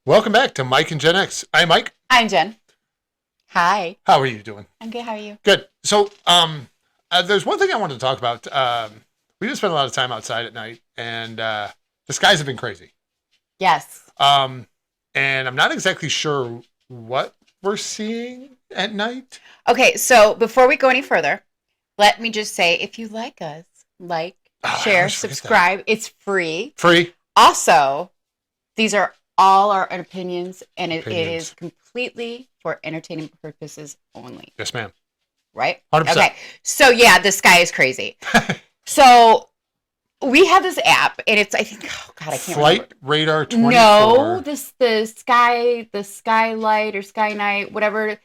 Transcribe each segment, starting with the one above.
Welcome back to Mike and Gen X. I'm Mike. I'm Jen. Hi. How are you doing? I'm good. How are you? Good. So, there's one thing I wanted to talk about. We just spent a lot of time outside at night, and the skies have been crazy. Yes. And I'm not exactly sure what we're seeing at night. Okay, so before we go any further, let me just say, if you like us, share, subscribe. It's free. Free. Also, these are all our opinions, and it is completely for entertaining purposes only. Yes, ma'am. Right? 100%. Okay. So, yeah, the sky is crazy. So, we have this app, and it's, I think, oh, God, I can't remember. Flight Radar 24. No, the Skylight or Sky Night, whatever.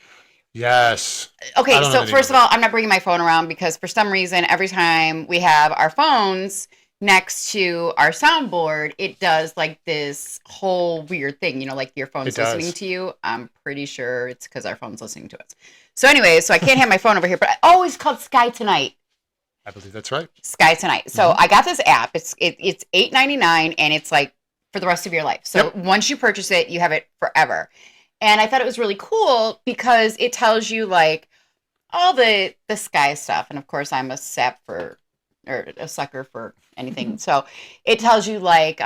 Yes. Okay, so first of all, I'm not bringing my phone around because for some reason, every time we have our phones next to our soundboard, it does like this whole weird thing, like your phone's listening to you. I'm pretty sure it's because our phone's listening to us. So anyway, so I can't have my phone over here, but it's called Sky Tonight. I believe that's right. Sky Tonight. So I got this app. It's $8.99 and it's like for the rest of your life. So once you purchase it, you have it forever. And I thought it was really cool because it tells you like all the sky stuff. And of course, I'm a sucker for anything. So it tells you like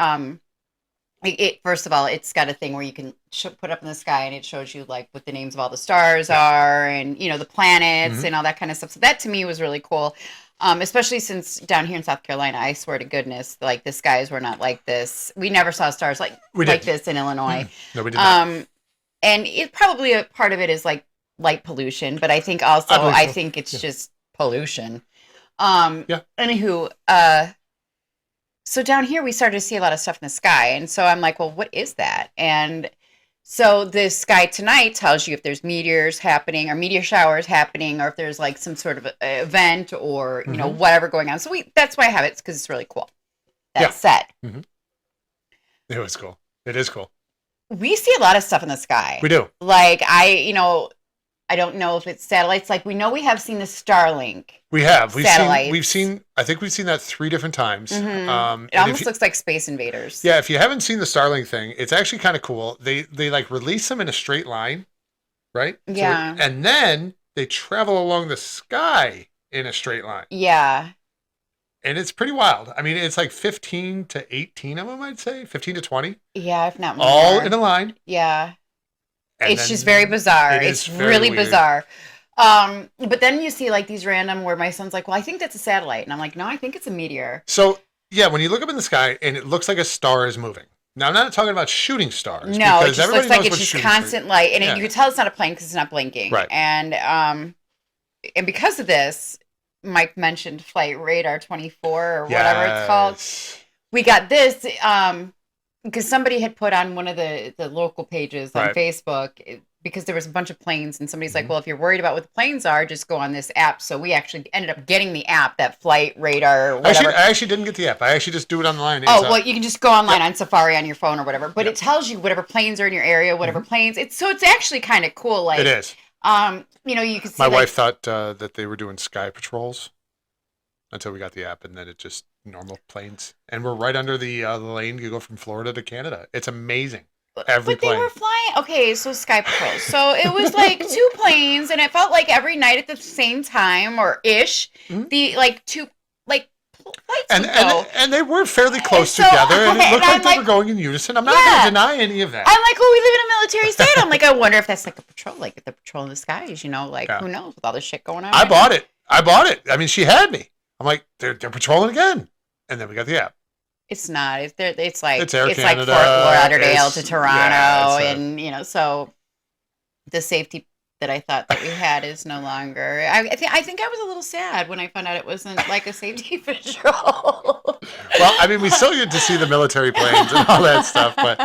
first of all, it's got a thing where you can put up in the sky and it shows you like what the names of all the stars are and the planets and all that kind of stuff. So that to me was really cool. Especially since down here in South Carolina, I swear to goodness, like the skies were not like this. We never saw stars like this in Illinois. No, we did not. And it probably a part of it is like light pollution, but I think also I think it's just pollution. Anywho, so down here we started to see a lot of stuff in the sky, and so I'm like, well, what is that? And so the Sky Tonight tells you if there's meteors happening or meteor showers happening, or if there's like some sort of event or whatever going on. So that's why I have it, because it's really cool. That said, it was cool. It is cool. We see a lot of stuff in the sky. We do. Like I don't know if it's satellites. Like we know we have seen the Starlink. We have. Satellites. We've seen. I think we've seen that 3 different times. It almost looks like Space Invaders. Yeah, if you haven't seen the Starlink thing, it's actually kind of cool. They like release them in a straight line, right? Yeah. And then they travel along the sky in a straight line. Yeah. And it's pretty wild. I mean, it's like 15 to 18 of them, I'd say. 15 to 20. Yeah, if not more. All in a line. Yeah. And it's just very bizarre. It's really bizarre. But then you see like these random where my son's like, well, I think that's a satellite. And I'm like, no, I think it's a meteor. So, yeah, when you look up in the sky and it looks like a star is moving. Now, I'm not talking about shooting stars. No, it because just looks like it's just constant light. And you can tell it's not a plane because it's not blinking. Right. And because of this, Mike mentioned Flight Radar 24 or whatever it's called. We got this because somebody had put on one of the local pages on Facebook because there was a bunch of planes and somebody's like, well, if you're worried about what the planes are, just go on this app. So we actually ended up getting the app, that Flight Radar or whatever. I actually didn't get the app. I actually just do it online. Oh, well, you can just go online on Safari on your phone or whatever. But it tells you whatever planes are in your area, whatever planes. It's actually kind of cool. Like, it is. You can see. My wife thought that they were doing sky patrols until we got the app, and then it just normal planes. And we're right under the lane. You go from Florida to Canada. It's amazing. But they were flying. Okay, so Sky Patrol. So it was like 2 planes, and it felt like every night at the same time or ish. The like 2 like flights would go. And they were fairly close together, and it looked like they were going in unison. I'm not going to deny any of that. I'm like, well, we live in a military state. I'm like, I wonder if that's like a patrol, like the patrol in the skies. Who knows with all this shit going on? I bought it. I mean, she had me. I'm like, they're patrolling again, and then we got the app. It's not. It's like Air Canada, like Fort Lauderdale to Toronto, and so the safety that I thought that we had is no longer. I think I was a little sad when I found out it wasn't like a safety patrol. Well, I mean, we still get to see the military planes and all that stuff, but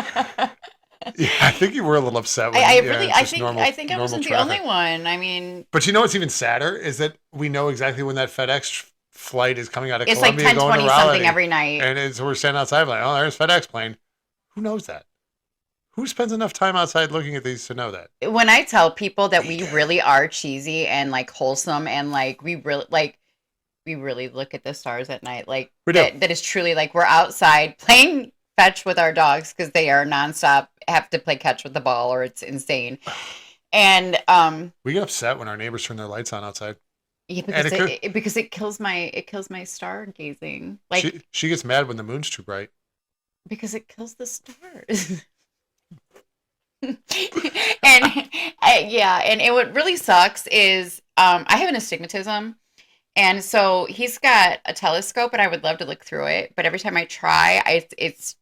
yeah, I think you were a little upset. I think I wasn't the only one. I mean, but what's even sadder is that we know exactly when that FedEx flight is coming out of it's Columbia, like 10:20 something every night, and we're standing outside like, oh, there's FedEx plane. Who knows that? Who spends enough time outside looking at these to know that? When I tell people that we really are cheesy and like wholesome and like we really look at the stars at night, like that is truly like we're outside playing fetch with our dogs because they are nonstop have to play catch with the ball, or it's insane. And We get upset when our neighbors turn their lights on outside. yeah, And because it could. it kills my stargazing. Like She gets mad when the moon's too bright. because it kills the stars. And yeah, and what really sucks is I have an astigmatism, and so he's got a telescope, and I would love to look through it, but every time I try, it's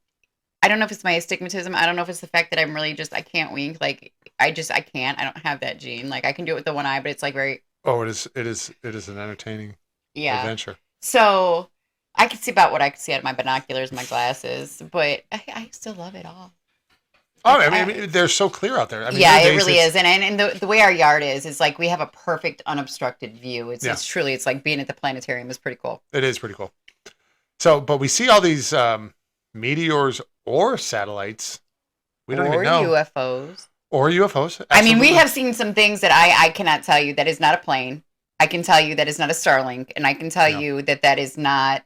I don't know if it's my astigmatism. I don't know if it's the fact that I'm really just I can't wink. Like I can't. I don't have that gene. Like I can do it with the one eye, but it's like very Oh, it is an entertaining yeah. adventure. So I can see about what I can see out of my binoculars, my glasses, but I still love it all. Oh, Like, I mean, they're so clear out there. I mean, yeah, there are it days really it's- is, and the way our yard is like we have a perfect unobstructed view. Yeah. It's truly it's like being at the planetarium is pretty cool. It is pretty cool. So, but we see all these meteors or satellites. We don't Or even know. UFOs. Or UFOs. I mean, we Absolutely. have seen some things that I cannot tell you that is not a plane. I can tell you that is not a Starlink, and I can tell No. you that that is not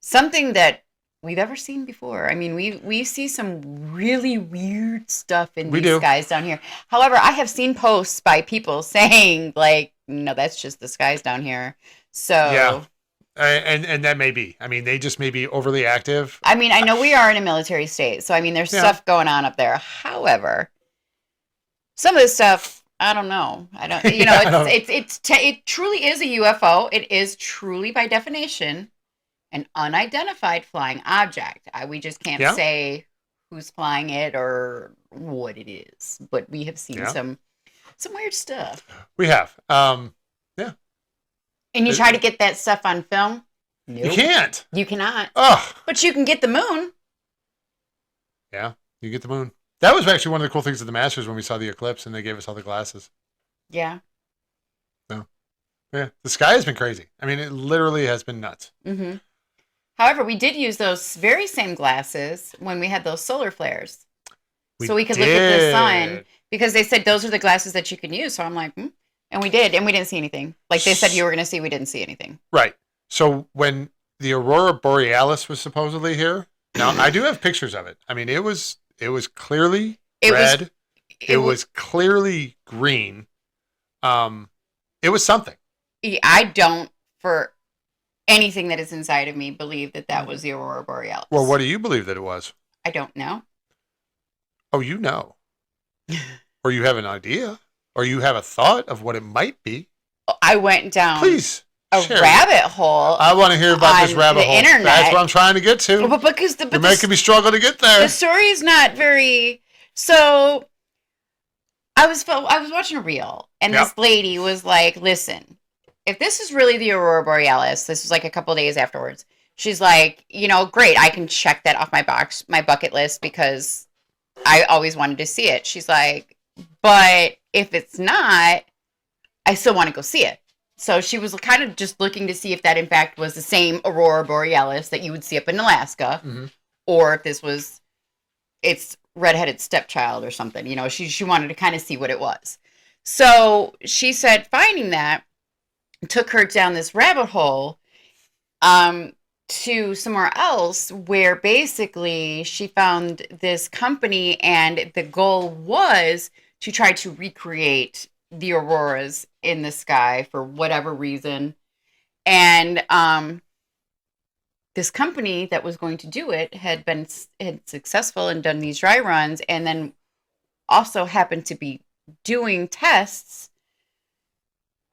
something that we've ever seen before. I mean, we see some really weird stuff in We these do. skies down here. However, I have seen posts by people saying like, "No, that's just the skies down here." So, Yeah. And that may be. I mean, they just may be overly active. I mean, I know we are in a military state, so I mean, there's Yeah. stuff going on up there. However, some of this stuff, I don't know. I don't, you know, Yeah, I don't- it truly is a UFO. It is truly, by definition, an unidentified flying object. We just can't Yeah. say who's flying it or what it is, but we have seen Yeah. some weird stuff. We have. And you It- try to get that stuff on film? You Nope. can't. You cannot. Oh, But you can get the moon. yeah. You get the moon. That was actually one of the cool things at the Masters when we saw the eclipse and they gave us all the glasses. Yeah. Yeah. The sky has been crazy. I mean, it literally has been nuts. Mm-hmm. However, we did use those very same glasses when we had those solar flares. So we could look at the sun did. because they said those are the glasses that you can use. So I'm like, and we did, and we didn't see anything. Like they said you were going to see, we didn't see anything. Right. So when the Aurora Borealis was supposedly here, now I do have pictures of it. I mean, it was clearly It was- red. It was clearly green. It was something. I don't, for anything that is inside of me, believe that that was the Aurora Borealis. Well, what do you believe that it was? I don't know. Oh, you know. Or you have an idea. Or you have a thought of what it might be. I went down Please. a share. rabbit hole. I want to hear about this on rabbit the hole. internet. That's what I'm trying to get to. but because the, You're but making the, me struggle to get the there. story is not very. So I was watching a reel, and Yep. this lady was like, "Listen, if this is really the Aurora Borealis, this was like a couple days afterwards. She's like, great, I can check that off my bucket list because I always wanted to see it. She's like, but if it's not, I still want to go see it. So she was kind of just looking to see if that in fact was the same Aurora Borealis that you would see up in Alaska, Mhm. or if this was its redheaded stepchild or something. She wanted to kind of see what it was. So she said finding that took her down this rabbit hole to somewhere else where basically she found this company and the goal was to try to recreate the auroras in the sky for whatever reason. And this company that was going to do it had successful and done these dry runs, and then also happened to be doing tests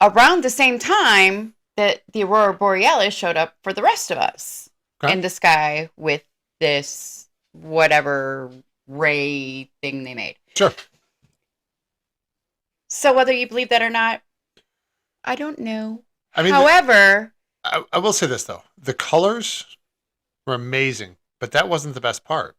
around the same time that the Aurora Borealis showed up for the rest of us in the sky with this whatever ray thing they made. Sure. So whether you believe that or not, I don't know. I mean, However, I will say this, though. The colors were amazing, but that wasn't the best part.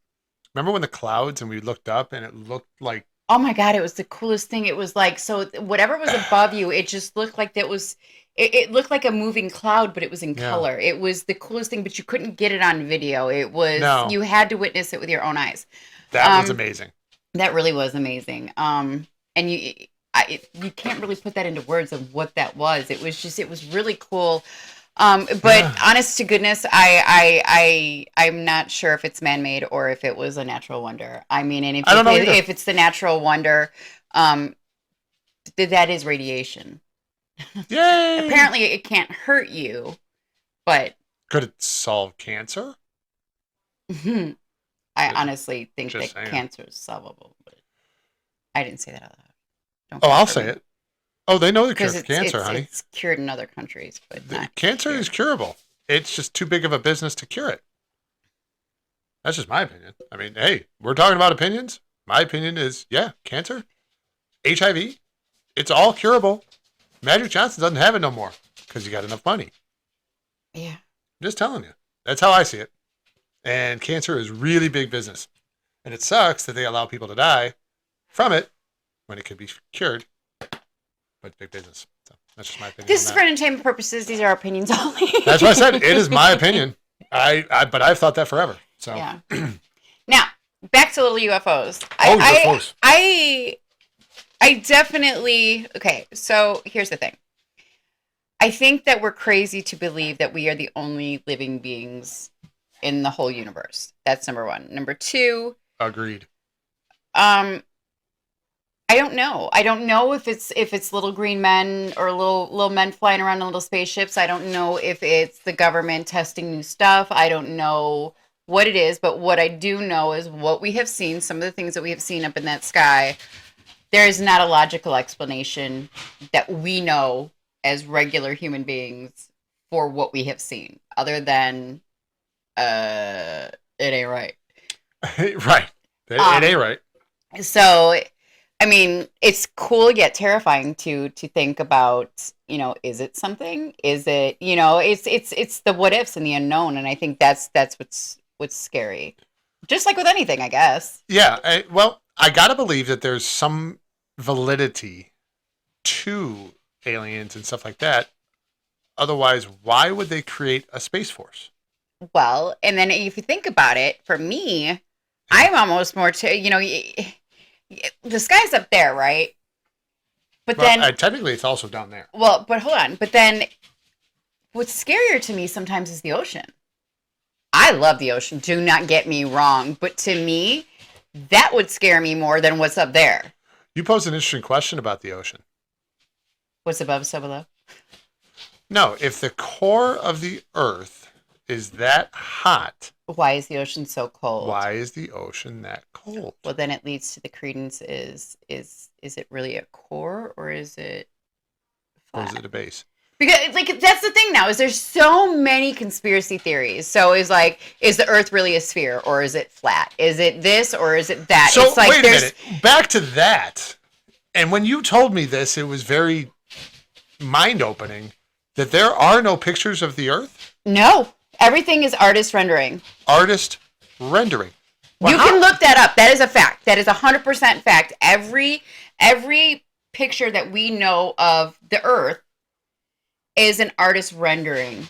Remember when the clouds and we looked up and it looked like... oh my God, it was the coolest thing. It was like, so whatever was above you, it just looked like it looked like a moving cloud, but it was in color. It was the coolest thing, but you couldn't get it on video. It was, you had to witness it with your own eyes. That was amazing. That really was amazing. And you can't really put that into words of what that was. It was really cool. But Yeah. honest to goodness, I'm not sure if it's man-made or if it was a natural wonder. I mean, and I don't know either. if it's the natural wonder, um, that is radiation. Yay! Apparently, it can't hurt you, but Could it solve cancer? I honestly think Just that saying. cancer is solvable. But I didn't say that out loud. Don't Oh, come I'll for say me. it. Oh, they know the cure Because for cancer, honey. it's cured in other countries, but not Cancer here. is curable. It's just too big of a business to cure it. That's just my opinion. I mean, hey, we're talking about opinions. My opinion is, yeah, cancer, HIV, it's all curable. Magic Johnson doesn't have it no more because you got enough money. Yeah. I'm just telling you. That's how I see it. And cancer is really big business. And it sucks that they allow people to die from it when it could be cured. But it's big business. So that's just my opinion. This is on for that. entertainment purposes. These are opinions only. That's why I said it is my opinion. But I've thought that forever. So Yeah. Now, back to little UFOs. UFOs. I definitely, okay, so here's the thing. I think that we're crazy to believe that we are the only living beings in the whole universe. That's number one. Number two, Agreed. I don't know. I don't know if it's little green men or little men flying around in little spaceships. I don't know if it's the government testing new stuff. I don't know what it is, but what I do know is what we have seen, some of the things that we have seen up in that sky. There is not a logical explanation that we know as regular human beings for what we have seen, other than it ain't right. Right. It ain't right. So, I mean, it's cool yet terrifying to think about. You know, is it something? Is it? You know, it's the what ifs and the unknown, and I think that's what's scary. Just like with anything, I guess. Yeah. I got to believe that there's some validity to aliens and stuff like that. Otherwise, why would they create a space force? Well, and then if you think about it, for me, I'm almost more to, you know, the sky's up there, right? But Well, then, technically, it's also down there. well, but hold on. But then what's scarier to me sometimes is the ocean. I love the ocean. Do not get me wrong. But to me, that would scare me more than what's up there. You posed an interesting question about the ocean. What's above is so below. No, if the core of the Earth is that hot, Why is the ocean so cold? why is the ocean that cold? Well, then it leads to the credence is it really a core or is it Or flat? is it a base? Because like that's the thing now is there's so many conspiracy theories. So is the Earth really a sphere or is it flat? Is it this or is it that? So It's like wait a minute. Back to that. And when you told me this, it was very mind-opening that there are no pictures of the Earth. No, everything is artist rendering. Artist rendering. Well, You can look that up. That is a fact. That is 100% fact. Every picture that we know of the Earth is an artist rendering.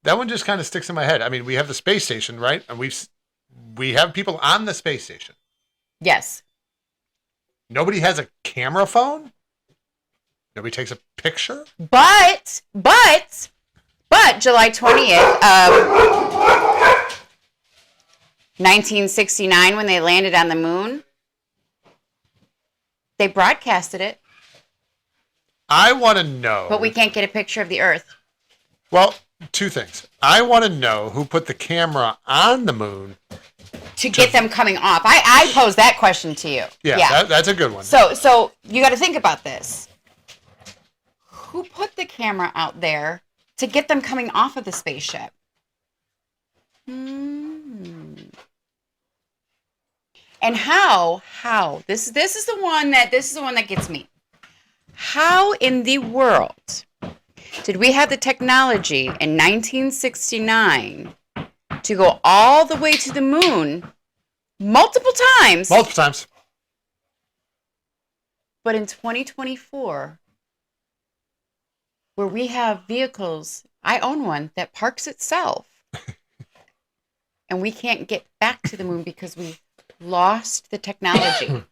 That one just kind of sticks in my head. I mean, we have the space station, right? And we have people on the space station. Yes. Nobody has a camera phone. Nobody takes a picture. But July 20th, 1969, when they landed on the moon, they broadcasted it, I want to know. but we can't get a picture of the Earth. Well, two things. I want to know who put the camera on the moon. To get them coming off. I posed that question to you. Yeah. That's a good one. So you got to think about this. Who put the camera out there to get them coming off of the spaceship? And how this is the one that gets me. How in the world did we have the technology in 1969 to go all the way to the moon multiple times? Multiple times. But in 2024, where we have vehicles, I own one that parks itself, and we can't get back to the moon because we lost the technology.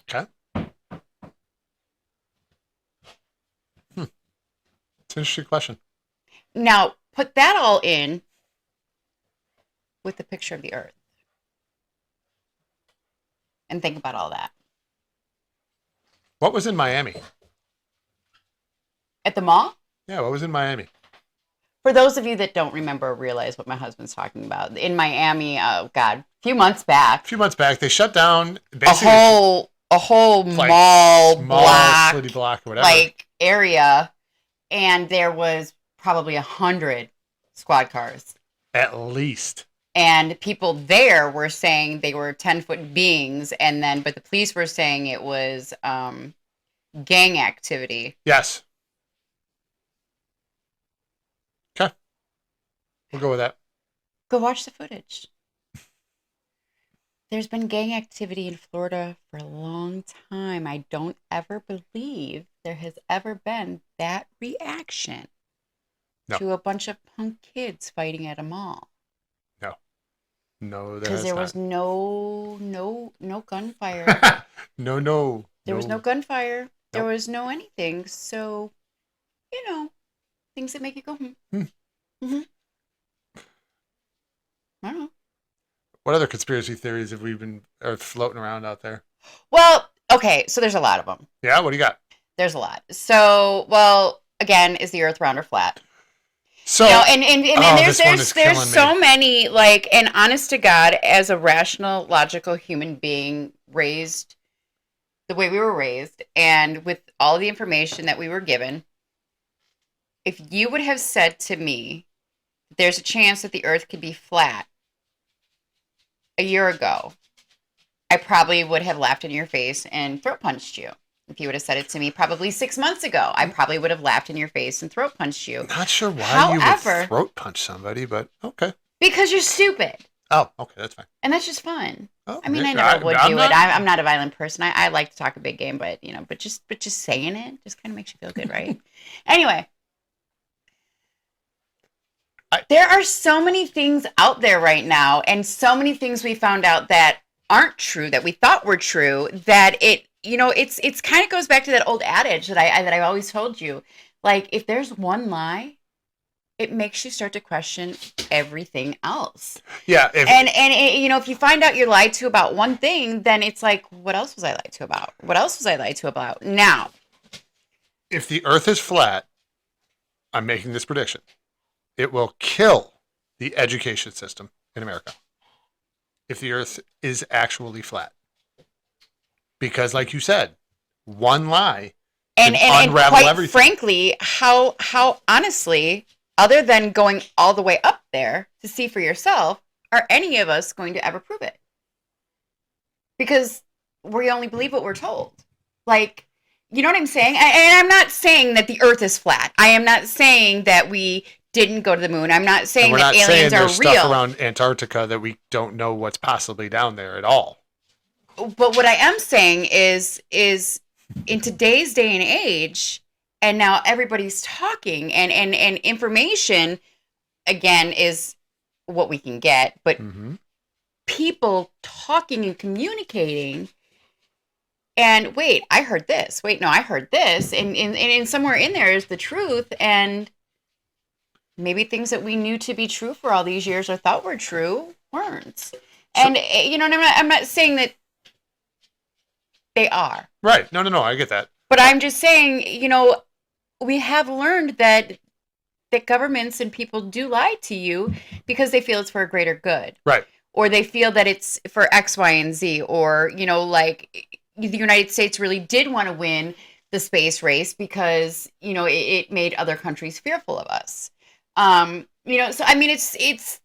Okay. It's an interesting question. Now, put that all in with the picture of the Earth and think about all that. What was in Miami? At the mall? Yeah, what was in Miami? For those of you that don't remember or realize what my husband's talking about, in Miami, oh God, a few months back, A few months back, they shut down a basically whole like mall small block, city block or whatever. like area, and there was probably 100 squad cars. At least. And people there were saying they were 10-foot beings, but the police were saying it was gang activity. Yes. Okay. We'll go with that. Go watch the footage. There's been gang activity in Florida for a long time. I don't ever believe there has ever been that reaction to a bunch of punk kids fighting at a mall. No, because there was no gunfire. No. There was no gunfire. There Nope. was no anything. So, things that make you go, Mm-hmm. I don't know. What other conspiracy theories have we been floating around out there? Well, okay, so there's a lot of them. Yeah, what do you got? There's a lot. So, well, again, is the Earth round or flat? So, and this one is there's killing so me. many, like, and honest to God, as a rational, logical human being raised the way we were raised, and with all the information that we were given, if you would have said to me, there's a chance that the Earth could be flat a year ago, I probably would have laughed in your face and throat punched you. If you would have said it to me probably 6 months ago, I probably would have laughed in your face and throat punched you. Not sure why you However, would throat punch somebody, but okay. Because you're stupid. Oh, okay, that's fine. And that's just fun. Oh, I mean, yeah, I never would do not- it. I'm not a violent person. I like to talk a big game, but just saying it just kind of makes you feel good, right? Anyway, there are so many things out there right now, and so many things we found out that aren't true that we thought were true. That it's kind of goes back to that old adage that I always told you. Like, if there's one lie, it makes you start to question everything else. Yeah. If you find out you're lied to about one thing, then it's like, what else was I lied to about? What else was I lied to about? Now, if the Earth is flat, I'm making this prediction. It will kill the education system in America if the Earth is actually flat. Because, like you said, one lie can unravel quite everything. frankly, how honestly, other than going all the way up there to see for yourself, are any of us going to ever prove it? Because we only believe what we're told. Like, you know what I'm saying? And I'm not saying that the Earth is flat. I am not saying that we didn't go to the moon. I'm not saying that aliens are there's real. stuff around Antarctica that we don't know what's possibly down there at all. But what I am saying is in today's day and age, and now everybody's talking and information, again, is what we can get, but people talking and communicating, and wait, I heard this. Wait, no, I heard this. And somewhere in there is the truth, and maybe things that we knew to be true for all these years or thought were true weren't. And, I'm not saying that they are. Right. No, I get that. But I'm just saying, we have learned that governments and people do lie to you because they feel it's for a greater good. Right. Or they feel that it's for X, Y, and Z. Or, like the United States really did want to win the space race because, it made other countries fearful of us. So I mean, it's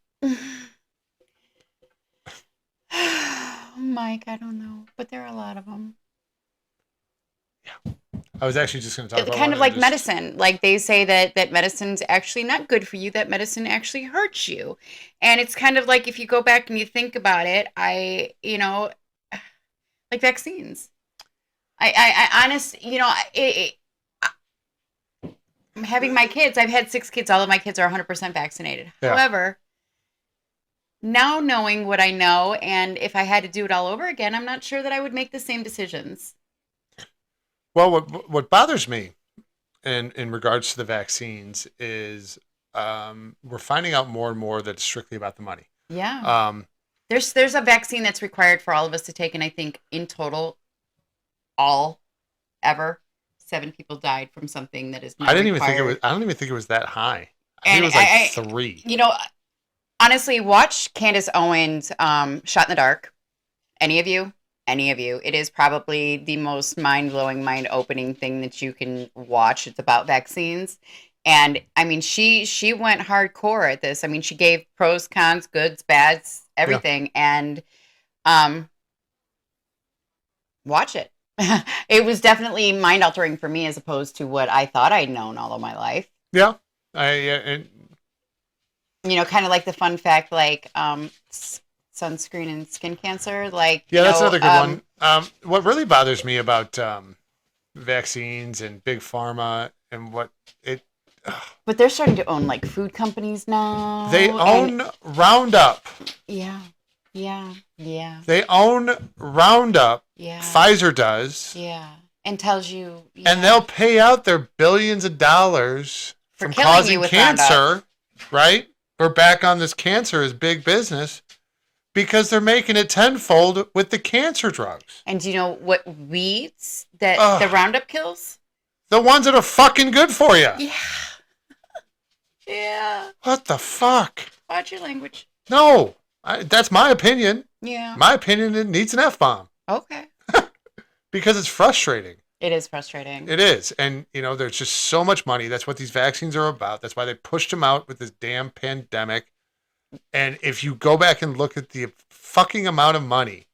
Mike, I don't know, but there are a lot of them. Yeah. I was actually just going to talk about kind of like medicine. Like, they say that medicine's actually not good for you, that medicine actually hurts you. And it's kind of like, if you go back and you think about it, like vaccines. I honestly, I'm having my kids. I've had 6 kids. All of my kids are 100% vaccinated. Yeah. However, now knowing what I know, and if I had to do it all over again, I'm not sure that I would make the same decisions. Well, what bothers me, in regards to the vaccines is we're finding out more and more that it's strictly about the money. Yeah. Um, There's a vaccine that's required for all of us to take, and I think in total, all ever 7 people died from something that is not I didn't even think it required. was. I don't even think it was that high. I think And it was like 3. you know, honestly, watch Candace Owens, "Shot in the Dark." Any of you, it is probably the most mind blowing, mind opening thing that you can watch. It's about vaccines, and I mean, she went hardcore at this. I mean, she gave pros, cons, goods, bads, Yeah. everything, and um, watch it. It was definitely mind altering for me as opposed to what I thought I'd known all of my life. Yeah. And Kind of like the fun fact, like sunscreen and skin cancer. Like, yeah, that's another good one. What really bothers me about vaccines and big pharma and what it but they're starting to own like food companies now. they own Roundup. Yeah, yeah, yeah, They own Roundup. yeah, Pfizer does. yeah, and tells you, And they'll pay out their billions of dollars For from killing you causing with cancer, right? We're back on this cancer as big business because they're making it tenfold with the cancer drugs. And do you know what weeds that Ugh. the Roundup kills? The ones that are fucking good for you. Yeah, yeah. What the fuck? Watch your language. No, that's my opinion. Yeah. My opinion, it needs an F-bomb Okay. because it's frustrating. It is frustrating. It is. And, there's just so much money. That's what these vaccines are about. That's why they pushed them out with this damn pandemic. And if you go back and look at the fucking amount of money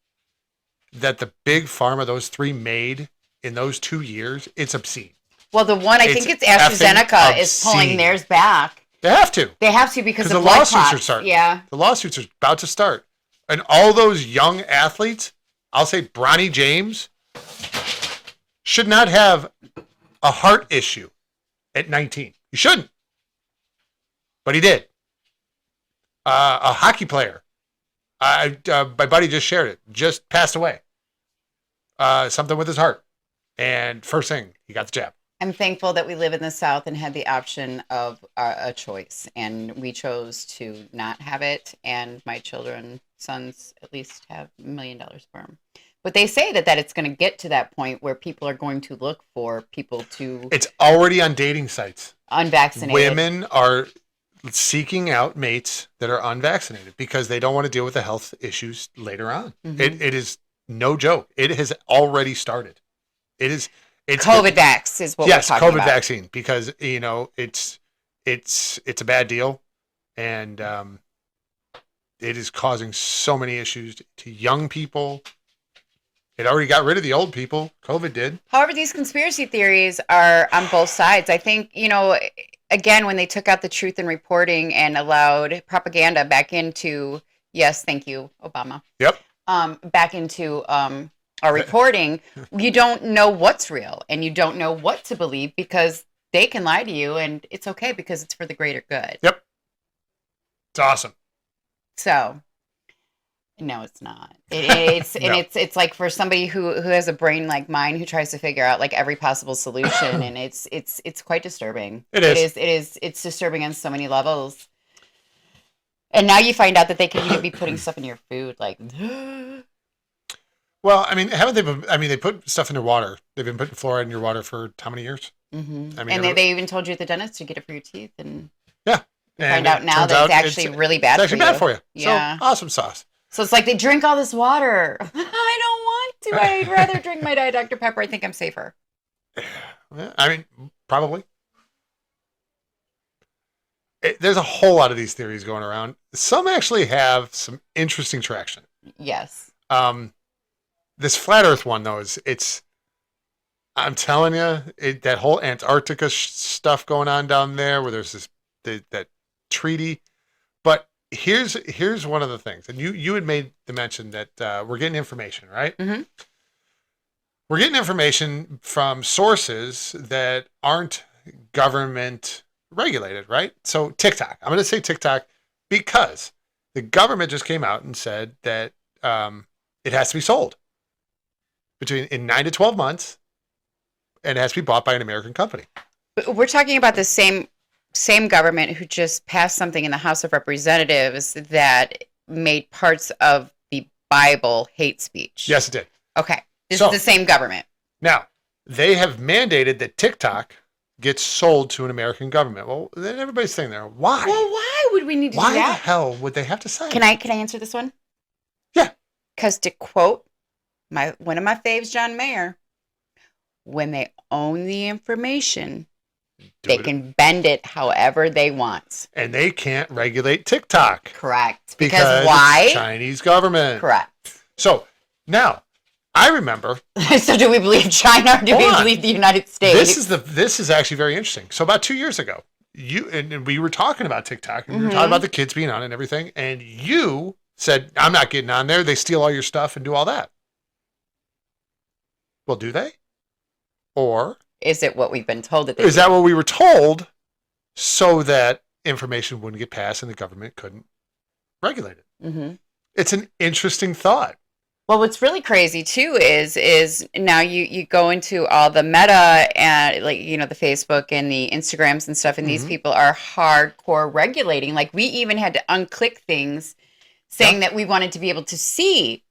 that the big pharma, those 3 made in those 2 years, it's obscene. Well, the one, I think it's AstraZeneca effing is pulling obscene. theirs back. They have to. They have to because The of blood lawsuits are clots. starting. Yeah. The lawsuits are about to start. And all those young athletes, I'll say Bronny James, should not have a heart issue at 19. He shouldn't. But he did. A hockey player. My buddy just shared it. Just passed away. Something with his heart. And first thing, he got the jab. I'm thankful that we live in the South and had the option of a choice. And we chose to not have it. And my sons at least have $1 million sperm. But they say that it's going to get to that point where people are going to look for people to It's already on dating sites. unvaccinated. Women are seeking out mates that are unvaccinated because they don't want to deal with the health issues later on. Mhm. It is no joke. It has already started. It's COVID vax is what yes, we're talking COVID about. vaccine because it's a bad deal, and it is causing so many issues to young people. It already got rid of the old people. COVID did. However, these conspiracy theories are on both sides. I think, again, when they took out the truth in reporting and allowed propaganda back into, yes, thank you, Obama. Yep. Back into our reporting, you don't know what's real and you don't know what to believe because they can lie to you and it's okay because it's for the greater good. Yep. It's awesome. So, no, it's not. It's No. and it's like for somebody who has a brain like mine who tries to figure out like every possible solution, and it's quite disturbing. It is. It's disturbing on so many levels. And now you find out that they can even be putting stuff in your food, like. Well, I mean, haven't they been? I mean, they put stuff in their water. They've been putting fluoride in your water for how many years? Mm-hmm. I mean, and they even told you at the dentist to get it for your teeth, and yeah, you and find out it now turns that out it's actually really bad. It's actually bad for you. Yeah. So awesome sauce. So it's like they drink all this water. I don't want to. I'd rather drink my Diet Dr. Pepper. I think I'm safer. Yeah, I mean, probably. There's a whole lot of these theories going around. Some actually have some interesting traction. Yes. This flat Earth one though it's. I'm telling you, that whole Antarctica stuff going on down there, where there's that treaty. But here's one of the things, and you had made the mention that we're getting information, right? Mm-hmm. We're getting information from sources that aren't government regulated, right? So TikTok, I'm going to say TikTok because the government just came out and said that it has to be sold in 9 to 12 months, and it has to be bought by an American company. But we're talking about the same government who just passed something in the House of Representatives that made parts of the Bible hate speech. Yes, it did. Okay. This So- is the same government. Now, they have mandated that TikTok gets sold to an American government. Well, then everybody's saying there, why? Well, why would we need to Why do the that? hell would they have to say? Can I answer this one? Yeah. Because to quote one of my faves, John Mayer, when they own the information, they can bend it however they want. And they can't regulate TikTok. Correct. Because why? it's Chinese government. Correct. So now, I remember So do we believe China or do we Hold on. believe the United States? this is actually very interesting. So about 2 years ago, you and we were talking about TikTok and we were talking about the kids being on it and everything, and you said, I'm not getting on there. They steal all your stuff and do all that. Well, do they? Or Is it what we've been told that they is do? that what we were told so that information wouldn't get passed and the government couldn't regulate it? Mhm. It's an interesting thought. Well, what's really crazy too is now you go into all the Meta and like the Facebook and the Instagrams and stuff, and these Mhm. people are hardcore regulating. Like we even had to unclick things saying that we wanted to be able to see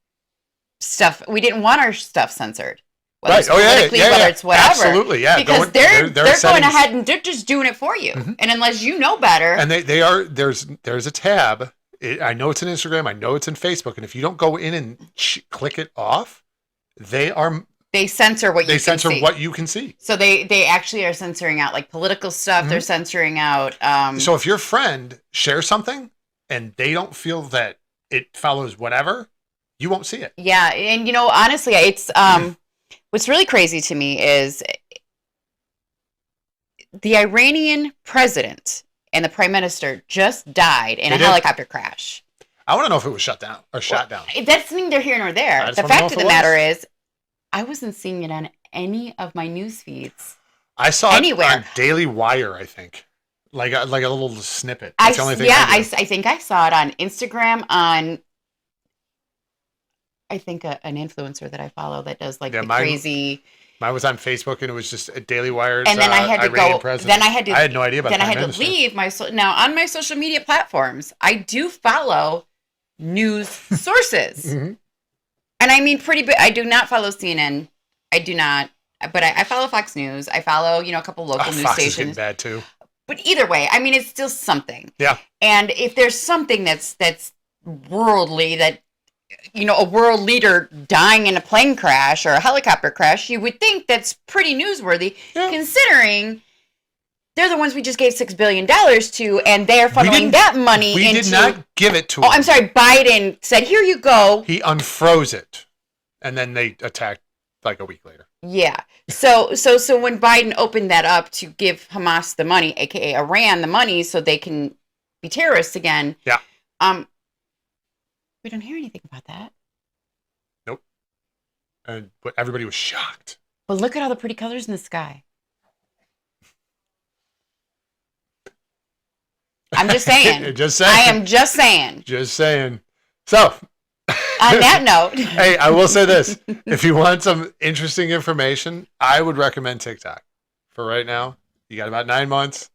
stuff. We didn't want our stuff censored. Whether it's politically, whether it's whatever. Absolutely, yeah. Because they're going ahead and they're just doing it for you. Mhm. And unless you know better. And they are there's a tab. I know it's in Instagram. I know it's in Facebook. And if you don't go in and click it off, they censor what you they can censor see. what you can see. So they actually are censoring out like political stuff. They're censoring out. So if your friend shares something and they don't feel that it follows whatever, you won't see it. Yeah, and honestly, it's what's really crazy to me is the Iranian president and the prime minister just died in They a did. helicopter crash. I want to know if it was shut down or shot down. That's neither here nor I there. just The wanna know fact if of it the matter was. is, I wasn't seeing it on any of my news feeds. I saw Anywhere. it on Daily Wire, I think. Like a little snippet. I That's the only thing I do. think I saw it on Instagram on. I think an influencer that I follow that does like Yeah, the mine- crazy. Mine was on Facebook, and it was just a Daily Wire. And then I had to Iranian go. president. Then I had to. I had no idea about Then the I had Prime to Minister. leave my now on my social media platforms. I do follow news sources, Mhm. and I mean pretty big. I do not follow CNN. I do not, but I follow Fox News. I follow a couple local news Fox is getting stations. bad too. But either way, I mean it's still something. Yeah. And if there's something that's worldly, that a world leader dying in a plane crash or a helicopter crash, you would think that's pretty newsworthy, Yeah. considering they're the ones we just gave $6 billion to, and they're funneling didn't- that money We into. did not give it to Oh, him. I'm sorry. Biden said, "Here you go." He unfroze it, and then they attacked like a week later. Yeah. So when Biden opened that up to give Hamas the money, aka Iran the money, so they can be terrorists again. Yeah. We don't hear anything about that. But everybody was shocked. But look at all the pretty colors in the sky. I'm just saying. Just saying. I am just saying. Just saying. So, On that note, hey, I will say this: if you want some interesting information, I would recommend TikTok. For right now, you got about 9 months.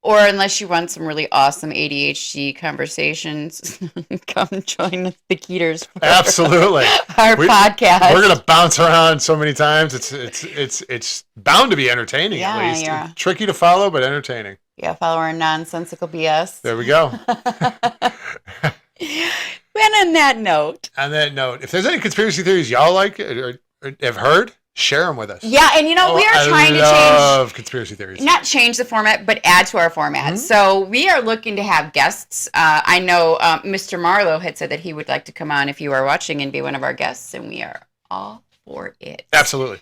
or unless you want some really awesome ADHD conversations, come join us, the Keeters, for Absolutely. our podcast. We're gonna bounce around so many times. It's bound to be entertaining Yeah, at least. yeah. Tricky to follow, but entertaining. Yeah, follow our nonsensical BS. There we go. And on that note, On that note, if there's any conspiracy theories y'all like or have heard, share them with us. yeah, and we are trying to change. love conspiracy theories. Not change the format, but add to our format. Mhm. So we are looking to have guests. I know Mr. Marlowe had said that he would like to come on if you are watching and be one of our guests, and we are all for it. Absolutely.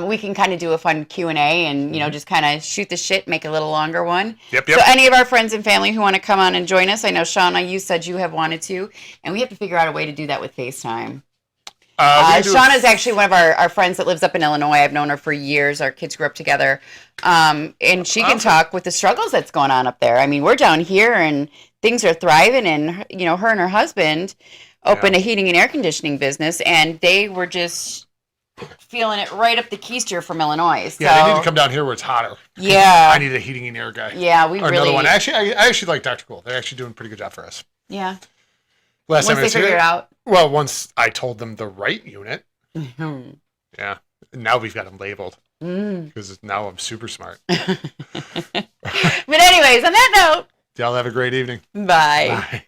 We can kind of do a fun Q&A and, just kind of shoot the shit, make a little longer one. Yep. So any of our friends and family who want to come on and join us, I know, Shauna, you said you have wanted to, and we have to figure out a way to do that with FaceTime. We can do Shauna is actually one of our friends that lives up in Illinois. I've known her for years. Our kids grew up together. And she can talk with the struggles that's going on up there. I mean, we're down here and things are thriving, and, her and her husband opened a heating and air conditioning business, and they were just feeling it right up the keister from Illinois. So, Yeah, they need to come down here where it's hotter. Yeah. I need a heating and air guy. Yeah, we Or really. another one. Actually, I actually like Dr. Cool. They're actually doing a pretty good job for us. Yeah. Last Once time I they was figure here, it out. well, once I told them the right unit. Mm. Yeah. Now we've got them labeled because now I'm super smart. But anyways, on that note, Y'all have a great evening. bye. Bye.